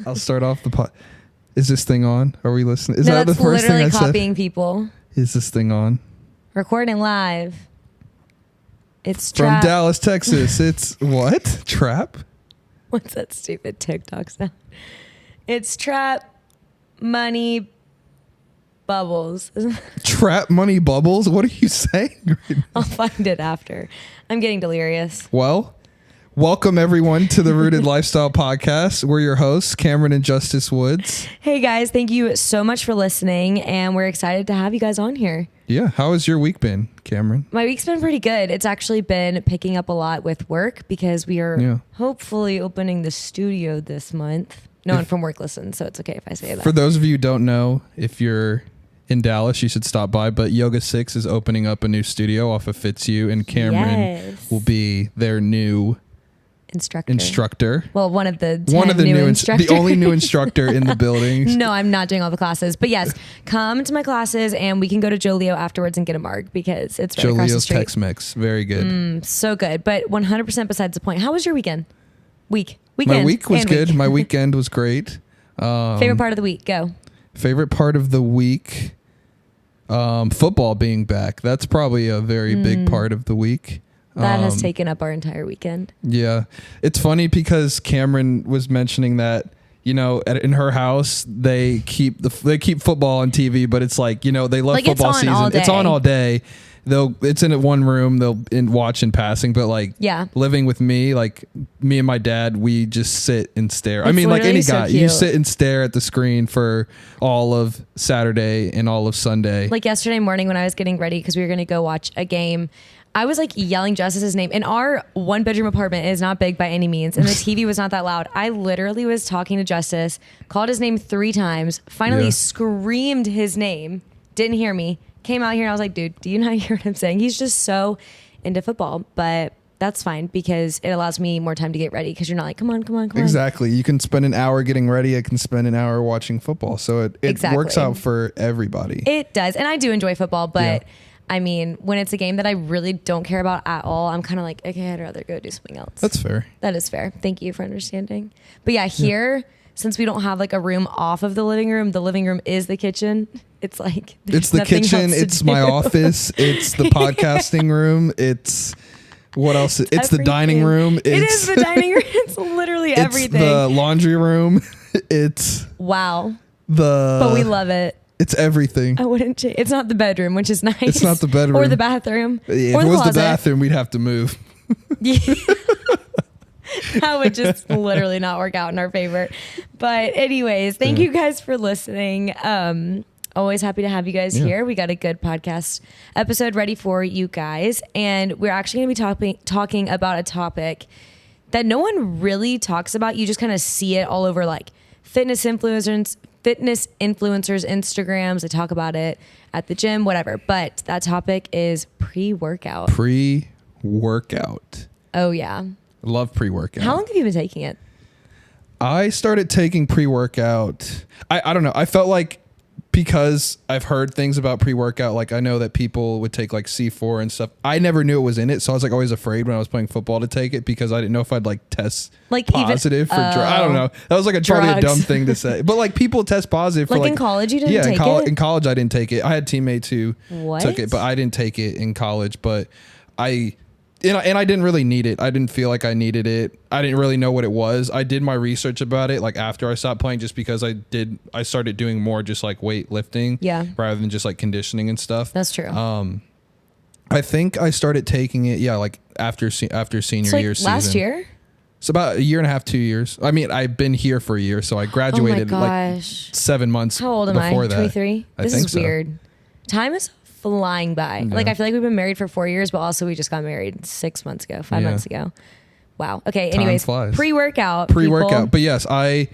I'll start off the pod. Is this thing on? Are we listening? Is No, that the that's first thing I literally said? copying people. Is this thing on? Recording live. It's From trap. Dallas, Texas. It's what? Trap? What's that stupid TikTok sound? It's trap money bubbles. Trap money bubbles? What are you saying right now? I'll find it after. I'm getting delirious. Well, welcome everyone to the Rooted Lifestyle Podcast. We're your hosts, Camryn and Justus Woods. Hey guys, thank you so much for listening, and we're excited to have you guys on here. Yeah, how has your week been, Camryn? My week's been pretty good. It's actually been picking up a lot with work because we are hopefully opening the studio this month. No one from work listens, so it's okay if I say that. For those of you who don't know, if you're in Dallas, you should stop by. But Yoga 6 is opening up a new studio off of Fitzhugh, and Camryn will be their new instructor. Well, one of the new instructors. The only new instructor in the building. No, I'm not doing all the classes. But yes, come to my classes and we can go to Jolio afterwards and get a marg because it's right across the Jolio's street. Tex-Mex. Very good. So good. But 100% besides the point. How was your weekend? Weekend. My week was good. My weekend was great. Favorite part of the week? Go. Favorite part of the week? Football being back. That's probably a very big part of the week. That has taken up our entire weekend. Yeah. It's funny because Camryn was mentioning that, you know, in her house, they keep football on TV, but it's like, you know, they love football season. It's on all day. It's in one room. They'll watch in passing, but like living with me, like me and my dad, we just sit and stare. I mean, like any guy, you sit and stare at the screen for all of Saturday and all of Sunday. Like yesterday morning when I was getting ready because we were going to go watch a game, I was like yelling Justus's name. And our 1-bedroom apartment is not big by any means, and the TV was not that loud. I literally was talking to Justus, called his name 3 times, finally screamed his name, didn't hear me, came out here and I was like, dude, do you not hear what I'm saying? He's just so into football, but that's fine because it allows me more time to get ready because you're not like, come on. Exactly. You can spend an hour getting ready. I can spend an hour watching football. So it works out for everybody. It does. And I do enjoy football, but I mean, when it's a game that I really don't care about at all, I'm kind of like, okay, I'd rather go do something else. That's fair. That is fair. Thank you for understanding. But here, since we don't have like a room off of the living room is the kitchen. It's like, it's the kitchen. It's my office. It's the podcasting room. It's what else? It's the dining room. It is the dining room. It's literally everything. It's the laundry room. It's but we love it. It's everything. I wouldn't change. It's not the bedroom, which is nice. It's not the bedroom. Or the bathroom. Yeah, or if it was closet. the bathroom, we'd have to move. Yeah. That would just literally not work out in our favor. But anyways, thank you guys for listening. Always happy to have you guys here. We got a good podcast episode ready for you guys. And we're actually going to be talking about a topic that no one really talks about. You just kind of see it all over like fitness influencers, Instagrams. They talk about it at the gym, whatever. But that topic is pre-workout. Pre-workout. Oh, yeah. Love pre-workout. How long have you been taking it? I started taking pre-workout. I don't know. I felt like because I've heard things about pre-workout, like I know that people would take like C4 and stuff. I never knew it was in it. So I was like always afraid when I was playing football to take it because I didn't know if I'd like test like positive for drugs. I don't know. That was like probably a dumb thing to say. But like people test positive for like in college you didn't take it? In college I didn't take it. I had teammates who took it, but I didn't take it in college. But I didn't really need it. I didn't feel like I needed it. I didn't really know what it was. I did my research about it like after I stopped playing just because I started doing more just like weightlifting rather than just like conditioning and stuff. That's true. I think I started taking it like after senior year season. Last year? It's about a year and a half, 2 years. I mean, I've been here for a year, so I graduated like 7 months before that. How old am I? 23? This is weird. Time is flying by. Yeah. Like I feel like we've been married for 4 years, but also we just got married 5 months ago. Wow. Okay. Anyways, pre-workout. But yes, I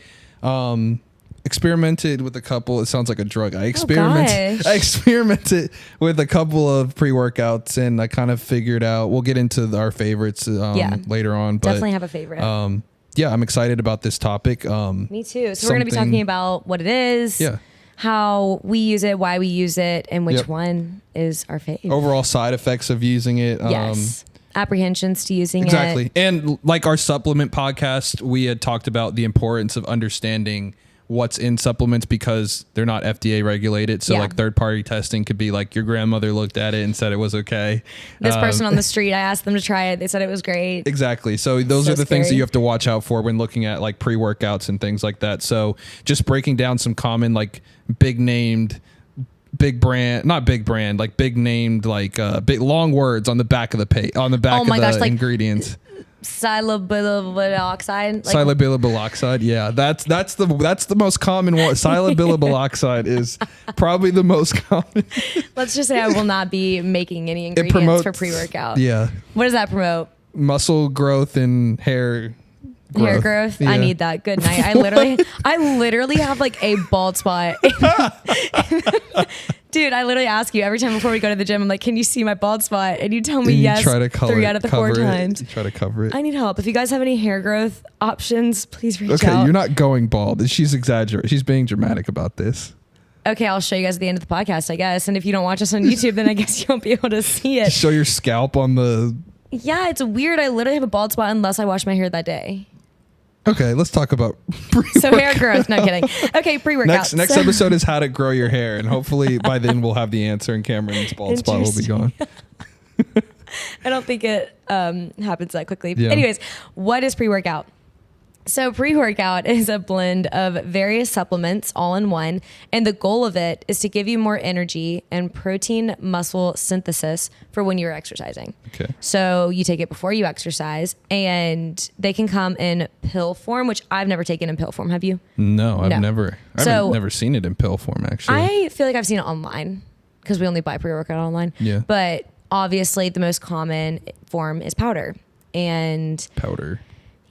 experimented with a couple. It sounds like a drug. I experimented with a couple of pre-workouts, and I kind of figured out. We'll get into our favorites later on. But definitely have a favorite. I'm excited about this topic. Me too. So we're going to be talking about what it is. Yeah. How we use it, why we use it, and which one is our fave. Overall side effects of using it. Yes. apprehensions to using exactly. it. And like our supplement podcast, we had talked about the importance of understanding what's in supplements because they're not FDA regulated. So like third party testing could be like your grandmother looked at it and said it was okay. This person on the street, I asked them to try it. They said it was great. Exactly. So those are the things that you have to watch out for when looking at like pre-workouts and things like that. So just breaking down some common like big named big named like big long words on the back of the the ingredients. Silyl oxide. Silyl yeah, that's the most common one. Silyl oxide is probably the most common. Let's just say I will not be making any ingredients for pre-workout. Yeah. What does that promote? Muscle growth and hair growth. Hair growth. Yeah. I need that. Good night. I literally have like a bald spot. Dude, I literally ask you every time before we go to the gym, I'm like, can you see my bald spot? And you tell me yes 3 out of the 4 times. You try to cover it. I need help. If you guys have any hair growth options, please reach out. Okay, you're not going bald. She's exaggerating. She's being dramatic about this. Okay, I'll show you guys at the end of the podcast, I guess. And if you don't watch us on YouTube, then I guess you won't be able to see it. Show your scalp on the... Yeah, it's weird. I literally have a bald spot unless I wash my hair that day. Okay, let's talk about pre-workout. So hair growth. No, I'm kidding. Okay, pre-workout. Next episode is how to grow your hair, and hopefully by then we'll have the answer, and Camryn's bald spot will be gone. I don't think it happens that quickly. Yeah. Anyways, what is pre-workout? So pre-workout is a blend of various supplements all in one. And the goal of it is to give you more energy and protein muscle synthesis for when you're exercising. Okay. So you take it before you exercise, and they can come in pill form, which I've never taken in pill form. Have you? No, I've never seen it in pill form, actually. I feel like I've seen it online because we only buy pre-workout online. Yeah. But obviously the most common form is powder. And powder.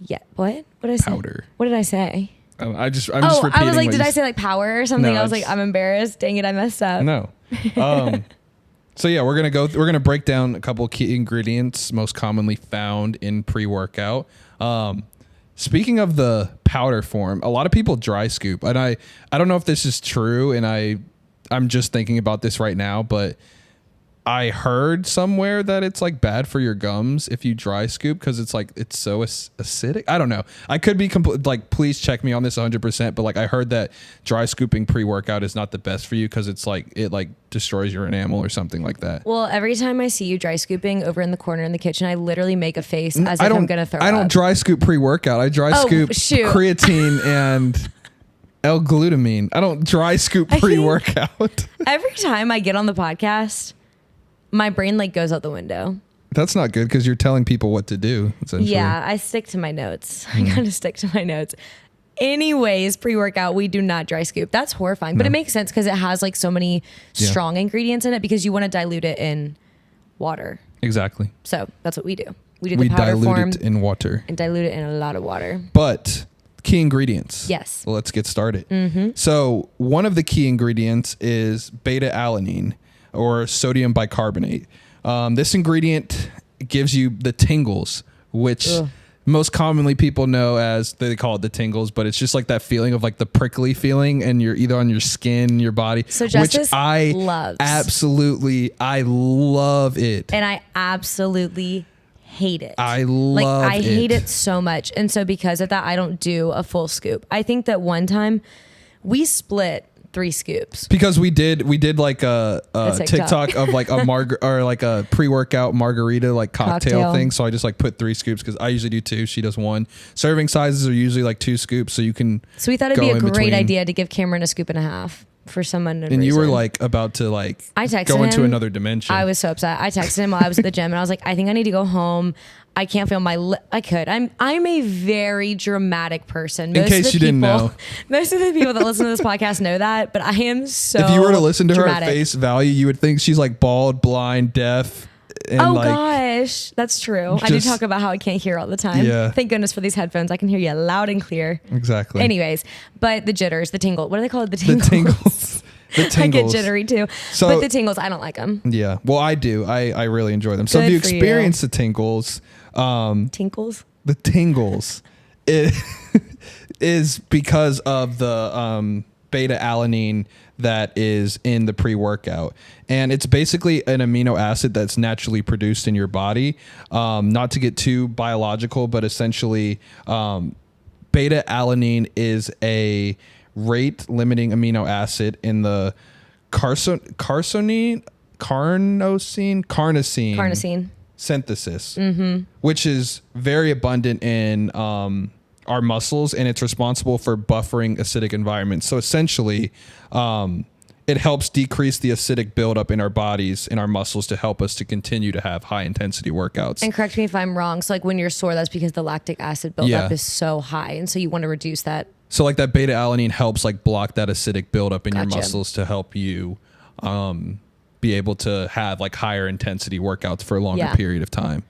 Yeah. What did I say? Powder. What did I say? I'm just repeating. I was like, did I say like power or something? No, I was like, I'm embarrassed. Dang it, I messed up. No. So yeah, we're gonna break down a couple key ingredients most commonly found in pre-workout. Speaking of the powder form, a lot of people dry scoop, and I don't know if this is true, and I'm just thinking about this right now, but I heard somewhere that it's like bad for your gums if you dry scoop because it's so acidic. I don't know. I could be please check me on this 100%. But like I heard that dry scooping pre-workout is not the best for you because it destroys your enamel or something like that. Well, every time I see you dry scooping over in the corner in the kitchen, I literally make a face as if I'm gonna throw up. I don't dry scoop pre-workout. I dry scoop creatine and L-glutamine. I don't dry scoop pre-workout. Every time I get on the podcast, my brain goes out the window. That's not good because you're telling people what to do, essentially. Yeah, I stick to my notes. I gotta stick to my notes. Anyways, pre-workout, we do not dry scoop. That's horrifying. But it makes sense because it has so many strong ingredients in it because you want to dilute it in water. Exactly. So that's what we do. We do the powder form. We dilute it in water. And dilute it in a lot of water. But key ingredients. Yes. Well, let's get started. Mm-hmm. So one of the key ingredients is beta-alanine, or sodium bicarbonate. This ingredient gives you the tingles, which most commonly people know as, they call it the tingles, but it's just like that feeling of the prickly feeling, and you're either on your skin, your body, so Justus which I loves. I love it. And I absolutely hate it. I love it. I hate it so much. And so because of that, I don't do a full scoop. I think that one time we split 3 scoops because we did like a TikTok of a pre-workout margarita cocktail thing. So I just put 3 scoops because I usually do 2. She does 1. Serving sizes are usually 2 scoops, so you can. So we thought it'd be a great idea to give Camryn a scoop and a half for some unknown and reason. You were about to I texted go into him, another dimension. I was so upset. I texted him while I was at the gym and I was like, I think I need to go home. I can't feel my I could. I'm a very dramatic person. In case you didn't know. Most of the people that listen to this podcast know that, but I am so If you were to listen to dramatic. her at face value, you would think she's bald, blind, deaf. And gosh, that's true. I do talk about how I can't hear all the time. Yeah. Thank goodness for these headphones. I can hear you loud and clear. Exactly. Anyways, but the jitters, the tingle. What do they call it? The tingles. The tingles. The tingles. I get jittery too. But the tingles, I don't like them. Yeah. Well, I do. I really enjoy them. So if you experience the tingles, tinkles? The tingles is because of the beta alanine that is in the pre-workout, and it's basically an amino acid that's naturally produced in your body. Not to get too biological, but essentially beta alanine is a rate limiting amino acid in the carnosine synthesis, which is very abundant in our muscles, and it's responsible for buffering acidic environments. So essentially, it helps decrease the acidic buildup in our bodies, in our muscles, to help us to continue to have high intensity workouts. And correct me if I'm wrong. So like when you're sore, that's because the lactic acid buildup is so high, and so you want to reduce that. So like that beta alanine helps like block that acidic buildup in your muscles to help you be able to have like higher intensity workouts for a longer period of time.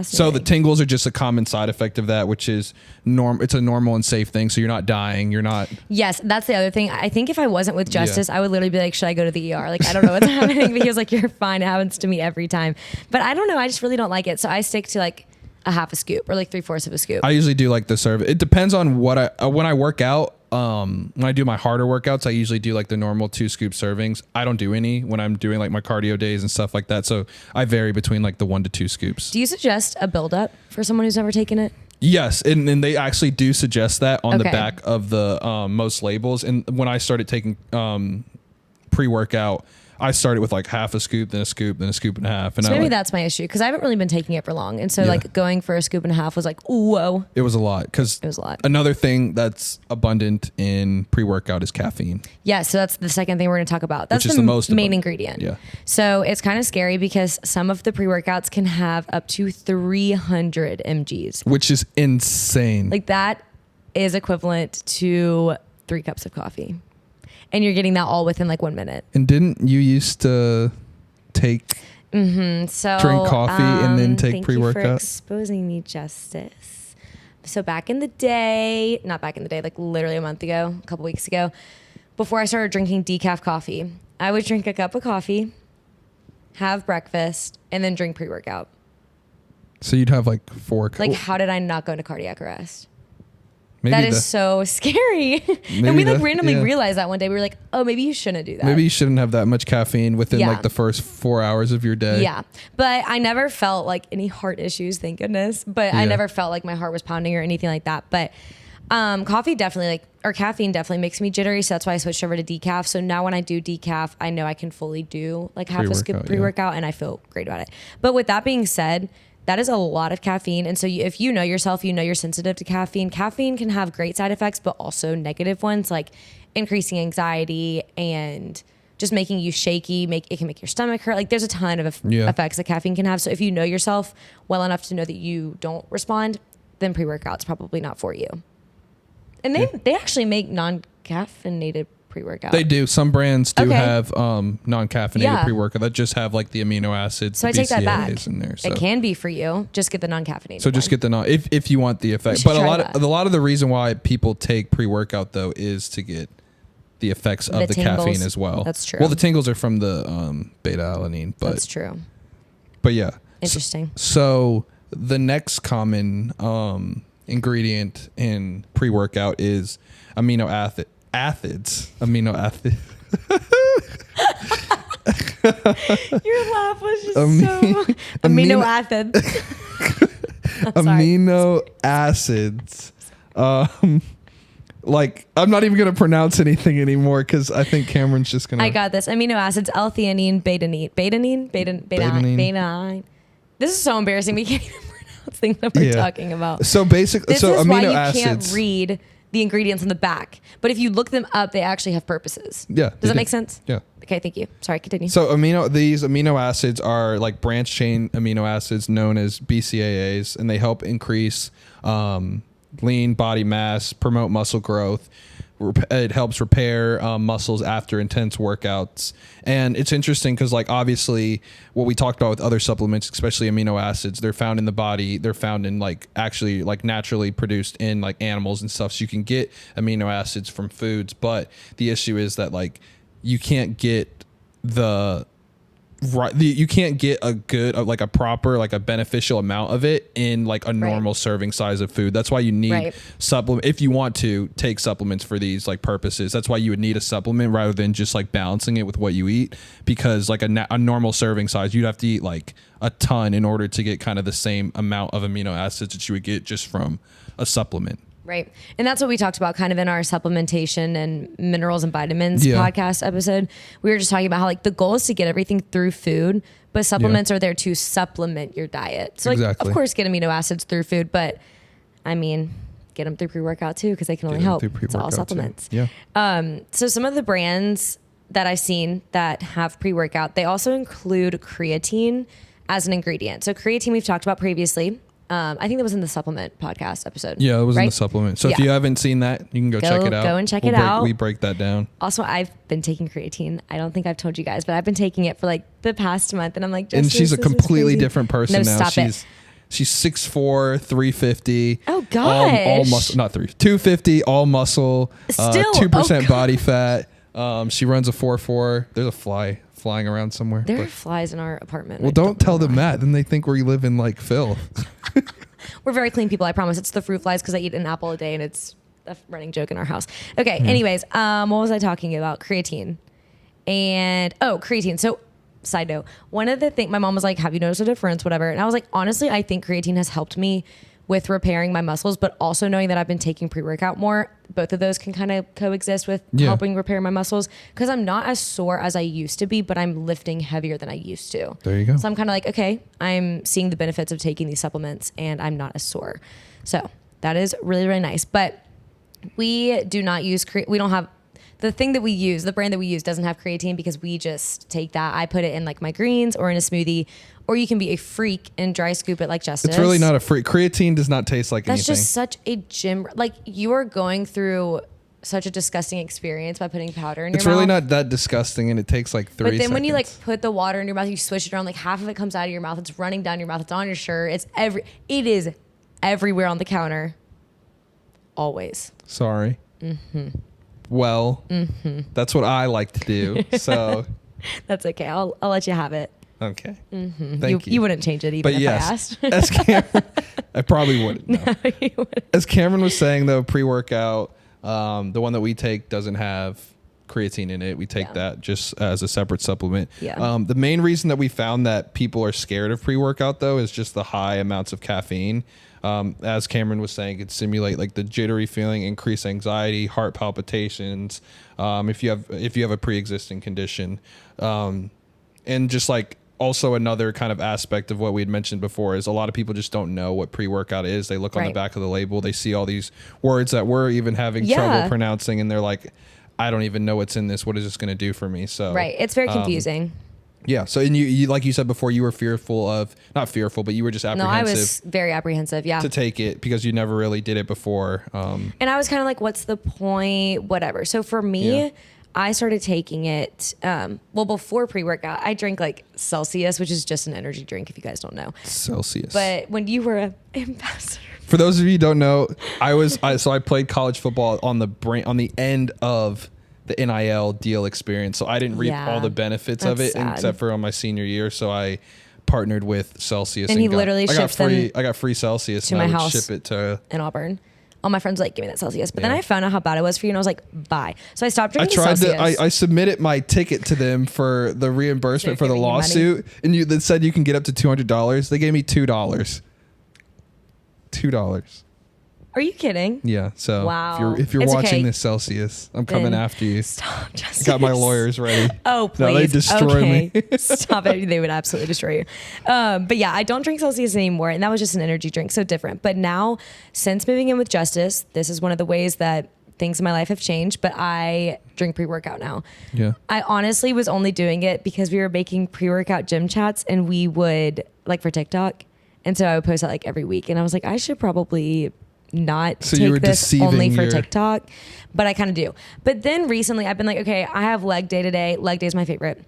So the tingles are just a common side effect of that, which is it's a normal and safe thing. So you're not dying. You're not. Yes, that's the other thing. I think if I wasn't with Justus, I would literally be like, should I go to the ER? Like, I don't know what's happening. But he was like, you're fine. It happens to me every time. But I don't know. I just really don't like it. So I stick to like a half a scoop or like 3/4 of a scoop. I usually do like the serve. It depends on what when I work out. When I do my harder workouts, I usually do like the normal 2 scoop servings. I don't do any when I'm doing like my cardio days and stuff like that. So I vary between like the 1 to 2 scoops. Do you suggest a buildup for someone who's never taken it? Yes, and they actually do suggest that on the back of the most labels. And when I started taking pre-workout, I started with like half a scoop, then a scoop, then a scoop and a half. And so maybe that's my issue, because I haven't really been taking it for long. And so like going for a scoop and a half was like, whoa. It was a lot. Because it was a lot. Another thing that's abundant in pre-workout is caffeine. Yeah, so that's the second thing we're going to talk about. That's the most main ingredient. Yeah. So it's kind of scary because some of the pre-workouts can have up to 300 mgs. Which is insane. Like that is equivalent to 3 cups of coffee. And you're getting that all within like 1 minute. And didn't you used to drink coffee and then take pre-workout? Thank you for exposing me, Justus. So back in the day, not back in the day, like literally a month ago, a couple weeks ago, before I started drinking decaf coffee, I would drink a cup of coffee, have breakfast, and then drink pre-workout. So you'd have like 4 cups. Like, how did I not go into cardiac arrest? Maybe that is so scary. And we like randomly realized that one day. We were like, oh, maybe you shouldn't do that. Maybe you shouldn't have that much caffeine within like the first 4 hours of your day. Yeah. But I never felt like any heart issues, thank goodness. But I never felt like my heart was pounding or anything like that. But coffee definitely or caffeine definitely makes me jittery. So that's why I switched over to decaf. So now when I do decaf, I know I can fully do like half a scoop pre-workout and I feel great about it. But with that being said, that is a lot of caffeine. And so if you know yourself, you know you're sensitive to caffeine. Caffeine can have great side effects, but also negative ones like increasing anxiety and just making you shaky. It can make your stomach hurt. Like there's a ton of effects that caffeine can have. So if you know yourself well enough to know that you don't respond, then pre-workout's probably not for you. And they actually make non-caffeinated pre-workout. They do. Some brands do have non-caffeinated pre-workout that just have like the amino acids. So I take that back. In there, so. It can be for you. Just get the non-caffeinated. So just get the if you want the effect. But a lot of the reason why people take pre-workout though is to get the effects of the caffeine as well. That's true. Well, the tingles are from the beta alanine, but that's true. But yeah, interesting. So the next common ingredient in pre-workout is amino acids. Your laugh was just so amino acids. Amino acids. Like I'm not even gonna pronounce anything anymore because I think Camryn's just gonna. I got this. Amino acids: L-theanine, beta-nine. This is so embarrassing. We can't even pronounce things that we're talking about. So basically, this is amino why you acids. Can't read the ingredients on the back, but if you look them up, they actually have purposes. Yeah. Does that make sense? Yeah. Okay, thank you. Sorry, continue. So these amino acids are like branch chain amino acids known as BCAAs, and they help increase lean body mass, promote muscle growth. It helps repair muscles after intense workouts. And it's interesting because like obviously what we talked about with other supplements, especially amino acids, they're found in the body. They're found in like actually like naturally produced in like animals and stuff. So you can get amino acids from foods. But the issue is that like you can't get the right, you can't get a good, like a proper, like a beneficial amount of it in like a normal serving size of food. That's why you need supplement if you want to take supplements for these like purposes. That's why you would need a supplement rather than just like balancing it with what you eat, because like a normal serving size, you'd have to eat like a ton in order to get kind of the same amount of amino acids that you would get just from a supplement. Right. And that's what we talked about kind of in our supplementation and minerals and vitamins podcast episode. We were just talking about how like the goal is to get everything through food, but supplements are there to supplement your diet. So like, of course, get amino acids through food, but I mean, get them through pre-workout too, because they can only help. It's all supplements. Too. Yeah. So some of the brands that I've seen that have pre-workout, they also include creatine as an ingredient. So creatine we've talked about previously. I think that was in the supplement podcast episode. Yeah, it was in the supplement. So if you haven't seen that, you can go check it out. Go and check it out. We break that down. Also, I've been taking creatine. I don't think I've told you guys, but I've been taking it for like the past month, and I'm like, and she's a completely different person now. Stop it. She's 6'4", 350. Oh gosh. All muscle, not 250, all muscle. Still 2% body fat. She runs a 4.4. There's a fly flying around somewhere. There are flies in our apartment. Well, don't tell them that. Then they think we live in like filth. We're very clean people, I promise. It's the fruit flies because I eat an apple a day, and it's a running joke in our house. Okay, anyways, what was I talking about? Creatine. Creatine. So, side note, one of the things, my mom was like, have you noticed a difference, whatever? And I was like, honestly, I think creatine has helped me with repairing my muscles, but also knowing that I've been taking pre-workout more. Both of those can kind of coexist with helping repair my muscles, because I'm not as sore as I used to be, but I'm lifting heavier than I used to. There you go. So I'm kind of like, okay, I'm seeing the benefits of taking these supplements and I'm not as sore. So that is really, really nice. But we do not use, we don't have, the thing that we use, the brand that we use doesn't have creatine, because we just take that. I put it in like my greens or in a smoothie, or you can be a freak and dry scoop it like Justus. It's really not a freak. Creatine does not taste like anything. That's just such a gym, like you are going through such a disgusting experience by putting powder in your mouth. It's really not that disgusting, and it takes like 3 seconds. But then when you like put the water in your mouth, you swish it around, like half of it comes out of your mouth. It's running down your mouth. It's on your shirt. It is everywhere on the counter. Always. Sorry. Well, that's what I like to do. So that's okay. I'll let you have it. Okay. Thank you. You wouldn't change it even if I asked. As Camryn, I probably wouldn't. No. No, you wouldn't. As Camryn was saying, though, pre-workout, the one that we take doesn't have creatine in it. We take that just as a separate supplement. Yeah. The main reason that we found that people are scared of pre-workout, though, is just the high amounts of caffeine. As Camryn was saying, it could simulate like the jittery feeling, increase anxiety, heart palpitations, if you have a pre-existing condition, and just like also another kind of aspect of what we had mentioned before is a lot of people just don't know what pre-workout is. They look on the back of the label, they see all these words that we're even having trouble pronouncing, and they're like, I don't even know what's in this. What is this going to do for me? So it's very confusing. Yeah. So, and you, like you said before, you were not fearful, but you were just apprehensive. No, I was very apprehensive. Yeah. To take it because you never really did it before. And I was kind of like, what's the point? Whatever. So for me, I started taking it, before pre-workout, I drank like Celsius, which is just an energy drink if you guys don't know. Celsius. But when you were an ambassador. For those of you who don't know, I played college football on the end of the NIL deal experience. So I didn't reap all the benefits of it except for on my senior year. So I partnered with Celsius. And he literally shipped them. I got free Celsius to my house ship it to in Auburn. All my friends were like, give me that Celsius. But then I found out how bad it was for you, and I was like, bye. So I stopped drinking Celsius. I submitted my ticket to them for the reimbursement for the lawsuit, and they said you can get up to $200. They gave me $2. $2. Are you kidding? Yeah. So wow. if you're watching this, Celsius, I'm coming after you. Stop, Justus. Got my lawyers ready. Oh, please. No, they destroy me. Stop it. They would absolutely destroy you. But yeah, I don't drink Celsius anymore. And that was just an energy drink. So different. But now, since moving in with Justus, this is one of the ways that things in my life have changed. But I drink pre-workout now. Yeah. I honestly was only doing it because we were making pre-workout gym chats, and we would, like, for TikTok. And so I would post that like every week. And I was like, I should probably not take this only for TikTok, but I kind of do. But then recently I've been like, okay, I have leg day today. Leg day is my favorite.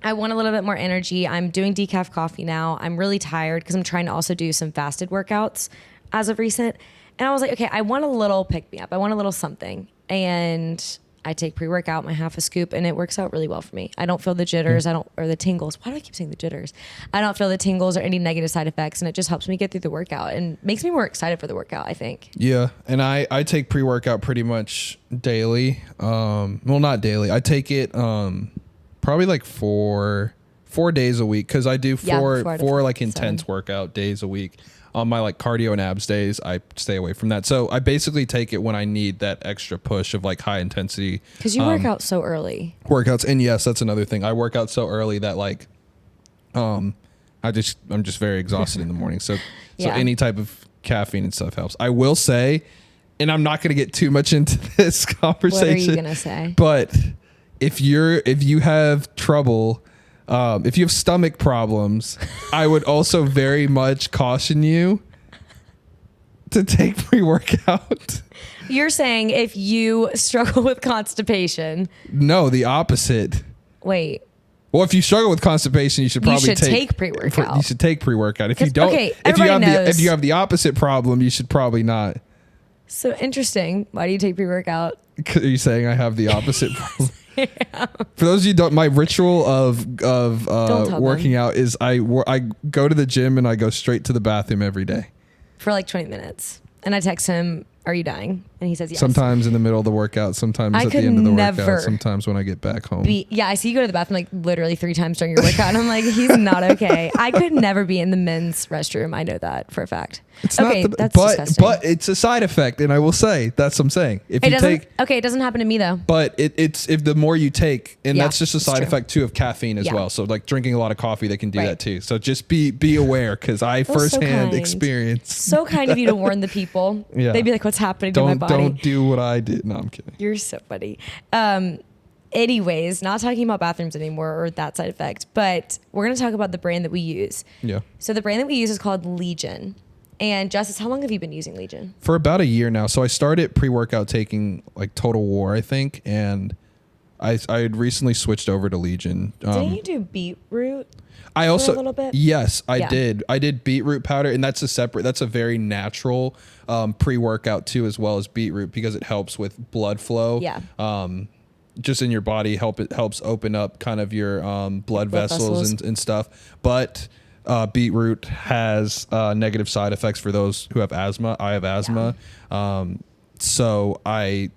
I want a little bit more energy. I'm doing decaf coffee now. I'm really tired because I'm trying to also do some fasted workouts as of recent. And I was like, okay, I want a little pick me up. I want a little something. And I take pre-workout, my half a scoop, and it works out really well for me. I don't feel the jitters, or the tingles. Why do I keep saying the jitters? I don't feel the tingles or any negative side effects, and it just helps me get through the workout and makes me more excited for the workout, I think. Yeah, and I take pre-workout pretty much daily. Well, not daily. I take it probably like four days a week, because I do four like intense workout days a week. On my like cardio and abs days, I stay away from that. So I basically take it when I need that extra push of like high intensity. Because you work out so early. Workouts, and yes, that's another thing. I work out so early that like, I'm just very exhausted in the morning. So any type of caffeine and stuff helps. I will say, and I'm not going to get too much into this conversation. What are you going to say? But if you have trouble. If you have stomach problems, I would also very much caution you to take pre-workout. You're saying if you struggle with constipation. No, the opposite. Wait. Well, if you struggle with constipation, you should probably take pre-workout. You should take pre-workout. If you don't, if you have the opposite problem, you should probably not. So interesting. Why do you take pre-workout? Are you saying I have the opposite problem? Yeah. For those of you who don't, my ritual of working out is I go to the gym and I go straight to the bathroom every day for like 20 minutes, and I text him, "Are you dying?" And he says yes. Sometimes in the middle of the workout, sometimes at the end of the workout, sometimes when I get back home. I see you go to the bathroom like literally 3 times during your workout, and I'm like, he's not okay. I could never be in the men's restroom. I know that for a fact. It's okay, that's disgusting. But it's a side effect, and I will say that's what I'm saying. If you take, it doesn't happen to me though. But it's if the more you take, and that's just a side effect too of caffeine as well. So like drinking a lot of coffee, they can do that too. So just be aware, because I firsthand experience. So kind of you to warn the people. Yeah. They'd be like, "What's happening to my body?" Don't do what I did. No, I'm kidding. You're so funny. Anyways, not talking about bathrooms anymore or that side effect, but we're going to talk about the brand that we use. Yeah. So the brand that we use is called Legion. And Justus, how long have you been using Legion? For about a year now. So I started pre-workout taking like Total War, I think, and I had recently switched over to Legion. Didn't you do beetroot? I also, for a little bit? Yes, I did. I did beetroot powder, and that's a very natural pre-workout too, as well as beetroot, because it helps with blood flow. Yeah. Just in your body, it helps open up kind of your blood vessels and stuff. But beetroot has negative side effects for those who have asthma. I have asthma. Yeah. So I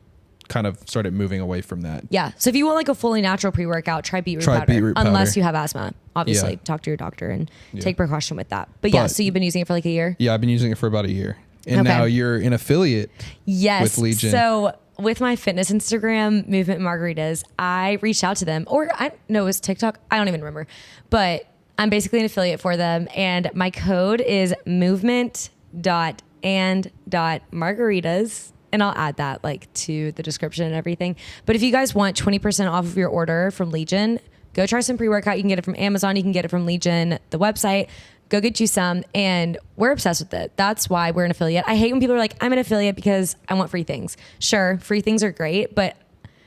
kind of started moving away from that. Yeah. So if you want like a fully natural pre-workout, try beetroot powder. Unless you have asthma. Obviously, talk to your doctor and take precaution with that. But so you've been using it for like a year? Yeah, I've been using it for about a year. And now you're an affiliate with Legion. So with my fitness Instagram, Movement Margaritas, I reached out to them. Or it was TikTok. I don't even remember. But I'm basically an affiliate for them. And my code is movement.and.margaritas. And I'll add that like to the description and everything. But if you guys want 20% off of your order from Legion, go try some pre-workout. You can get it from Amazon. You can get it from Legion, the website. Go get you some. And we're obsessed with it. That's why we're an affiliate. I hate when people are like, I'm an affiliate because I want free things. Sure, free things are great. But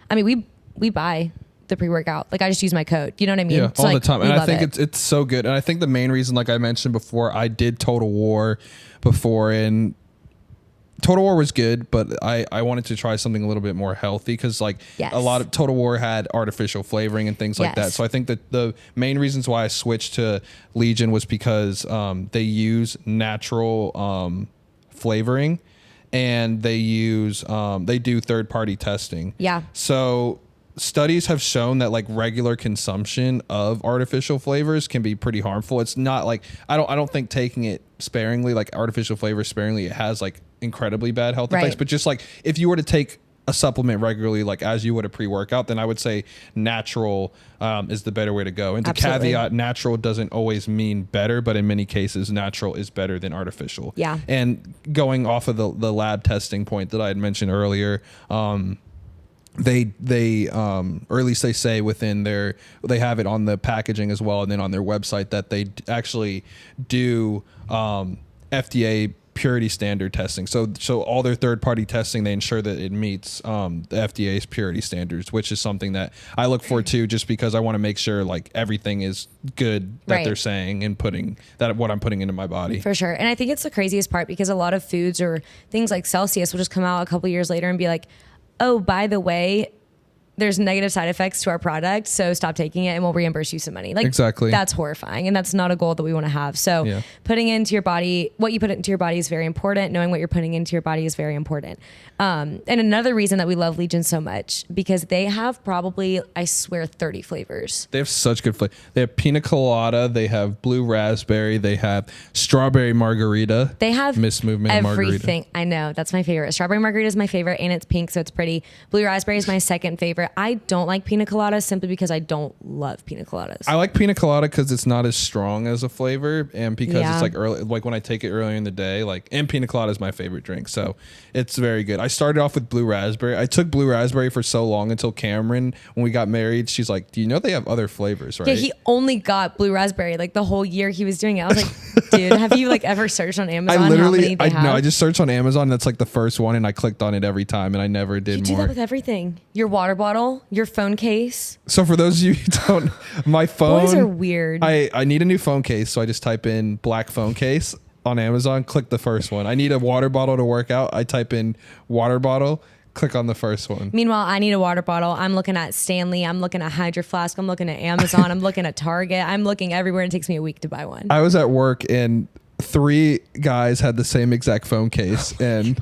I mean, we buy the pre-workout. Like I just use my code. You know what I mean? Yeah, all the time. And I think it's so good. And I think the main reason, like I mentioned before, I did Total War before, and Total War was good, but I wanted to try something a little bit more healthy, because like a lot of Total War had artificial flavoring and things like that. So I think that the main reasons why I switched to Legion was because they use natural flavoring, and they do third-party testing. Yeah. So studies have shown that like regular consumption of artificial flavors can be pretty harmful. It's not like I don't think taking it sparingly, like artificial flavors sparingly, it has like incredibly bad health effects. But just like if you were to take a supplement regularly, like as you would a pre-workout, then I would say natural is the better way to go. And to caveat, natural doesn't always mean better, but in many cases, natural is better than artificial. Yeah. And going off of the lab testing point that I had mentioned earlier, they or at least they say they have it on the packaging as well, and then on their website that they actually do FDA purity standard testing. So all their third party testing, they ensure that it meets the FDA's purity standards, which is something that I look for too, just because I want to make sure like everything is good that they're saying and what I'm putting into my body. For sure. And I think it's the craziest part, because a lot of foods or things like Celsius will just come out a couple years later and be like, oh, by the way, there's negative side effects to our product, so stop taking it and we'll reimburse you some money. Like, exactly. That's horrifying, and that's not a goal that we want to have. So putting into your body, what you put into your body is very important. Knowing what you're putting into your body is very important. And another reason that we love Legion so much, because they have probably, I swear, 30 flavors. They have such good flavor. They have pina colada, they have blue raspberry, they have strawberry margarita. They have Miss Movement everything. margarita. I know, that's my favorite. Strawberry margarita is my favorite, and it's pink, so it's pretty. Blue raspberry is my second favorite. I don't like pina colada simply because I don't love pina coladas. I like pina colada because it's not as strong as a flavor, and because it's like early, like when I take it earlier in the day, like, and pina colada is my favorite drink, so it's very good. I started off with blue raspberry. I took blue raspberry for so long until Camryn, when we got married, she's like, "Do you know they have other flavors?" Right? Yeah, he only got blue raspberry like the whole year he was doing it. I was like, dude, have you like ever searched on Amazon? I just searched on Amazon. That's like the first one, and I clicked on it every time, and I never did more. You do that with everything. Your water bottle, your phone case. So for those of you who don't, my phone. Boys are weird. I need a new phone case, so I just type in black phone case on Amazon, click the first one. I need a water bottle to work out. I type in water bottle, click on the first one. Meanwhile, I need a water bottle. I'm looking at Stanley. I'm looking at Hydro Flask. I'm looking at Amazon. I'm looking at Target. I'm looking everywhere, and it takes me a week to buy one. I was at work, and 3 guys had the same exact phone case, and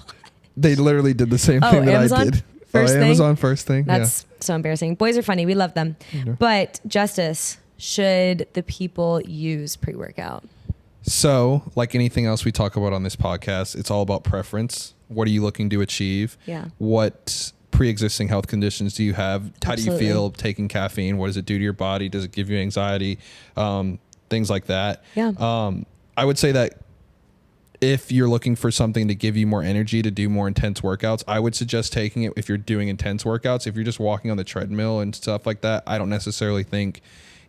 they literally did the same thing that Amazon? I did. First thing? Amazon first thing. That's so embarrassing. Boys are funny. We love them. Yeah. But Justus, should the people use pre-workout? So, like anything else we talk about on this podcast, it's all about preference. What are you looking to achieve? Yeah. What pre-existing health conditions do you have? How do you feel taking caffeine? What does it do to your body? Does it give you anxiety? Things like that. Yeah. I would say that if you're looking for something to give you more energy to do more intense workouts, I would suggest taking it if you're doing intense workouts. If you're just walking on the treadmill and stuff like that, I don't necessarily think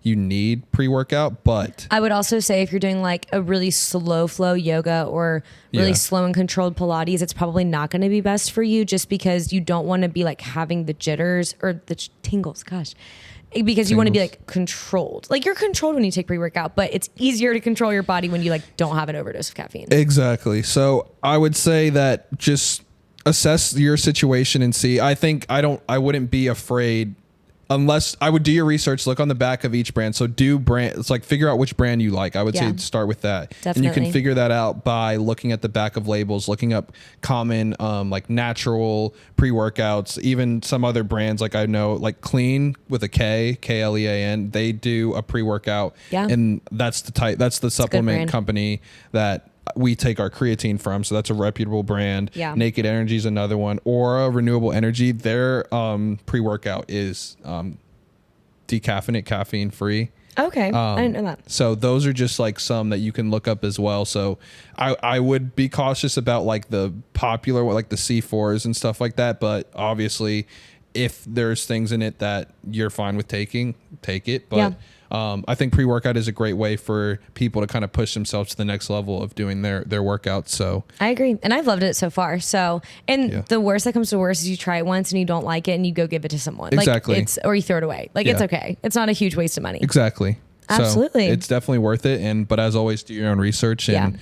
you need pre-workout, but I would also say if you're doing like a really slow flow yoga or really slow and controlled Pilates, it's probably not going to be best for you, just because you don't want to be like having the jitters or the tingles. Gosh. Because you want to be like controlled. Like you're controlled when you take pre-workout, but it's easier to control your body when you like don't have an overdose of caffeine. Exactly. So I would say that just assess your situation and see. I wouldn't be afraid, unless I would do your research, look on the back of each brand. So it's like figure out which brand you like. I would say start with that. Definitely. And you can figure that out by looking at the back of labels, looking up common like natural pre-workouts, even some other brands like I know like Clean with a K, Klean, they do a pre-workout. Yeah. And that's the supplement company that we take our creatine from, so that's a reputable brand. Yeah. Naked Energy is another one. Aura Renewable Energy, their pre-workout is decaffeinated, caffeine free. Okay, I didn't know that. So those are just like some that you can look up as well. So I would be cautious about like the popular, like the C4s and stuff like that. But obviously, if there's things in it that you're fine with taking, take it. But I think pre-workout is a great way for people to kind of push themselves to the next level of doing their workouts. So I agree. And I've loved it so far. So, and the worst that comes to worst is you try it once and you don't like it and you go give it to someone. Exactly. Like or you throw it away. Like it's okay. It's not a huge waste of money. Exactly. Absolutely. So it's definitely worth it. But as always, do your own research and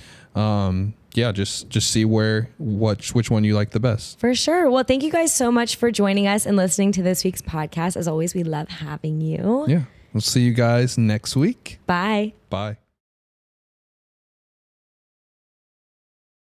just see which one you like the best. For sure. Well, thank you guys so much for joining us and listening to this week's podcast. As always, we love having you. Yeah. We'll see you guys next week. Bye. Bye.